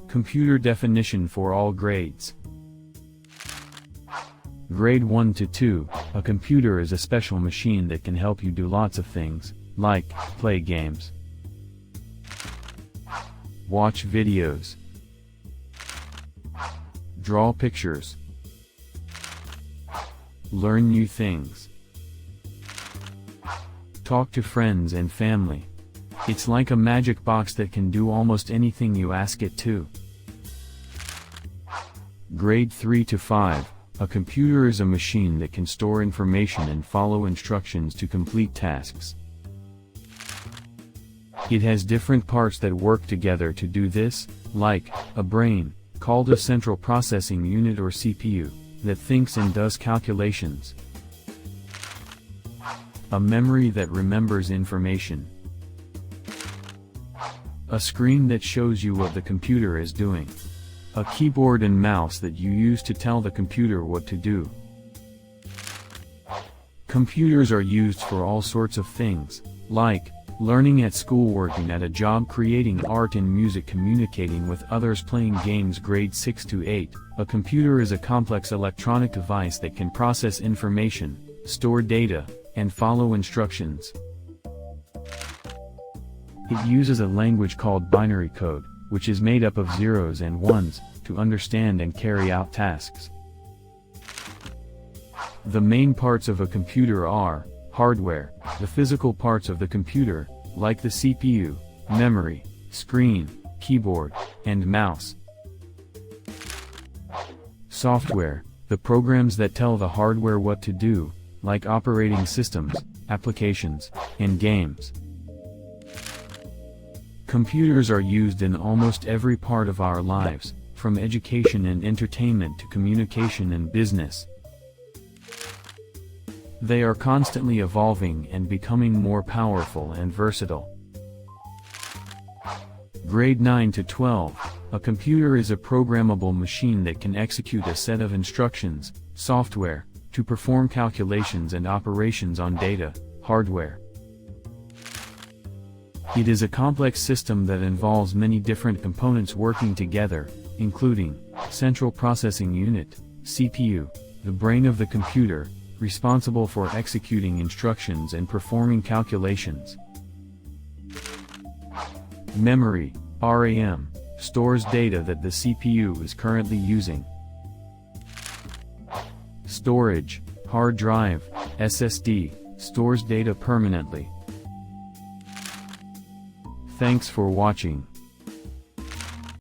Computer definition for all grades. Grade 1 to 2, a computer is a special machine that can help you do lots of things, like play games, watch videos, draw pictures, learn new things, talk to friends and family. It's like a magic box that can do almost anything you ask it to. Grade 3 to 5, a computer is a machine that can store information and follow instructions to complete tasks. It has different parts that work together to do this, like a brain, called a central processing unit or CPU, that thinks and does calculations, a memory that remembers information, a screen that shows you what the computer is doing, a keyboard and mouse that you use to tell the computer what to do. Computers are used for all sorts of things, like learning at school, working at a job, creating art and music, communicating with others, playing games. Grade 6 to 8, a computer is a complex electronic device that can process information, store data, and follow instructions. It uses a language called binary code, which is made up of zeros and ones, to understand and carry out tasks. The main parts of a computer are hardware, the physical parts of the computer, like the CPU, memory, screen, keyboard, and mouse. Software, the programs that tell the hardware what to do, like operating systems, applications, and games. Computers are used in almost every part of our lives, from education and entertainment to communication and business. They are constantly evolving and becoming more powerful and versatile. Grade 9 to 12, a computer is a programmable machine that can execute a set of instructions, software, to perform calculations and operations on data, hardware. It is a complex system that involves many different components working together, including central processing unit, CPU, the brain of the computer, responsible for executing instructions and performing calculations. Memory, RAM, stores data that the CPU is currently using. Storage, hard drive, SSD, stores data permanently. Thanks for watching.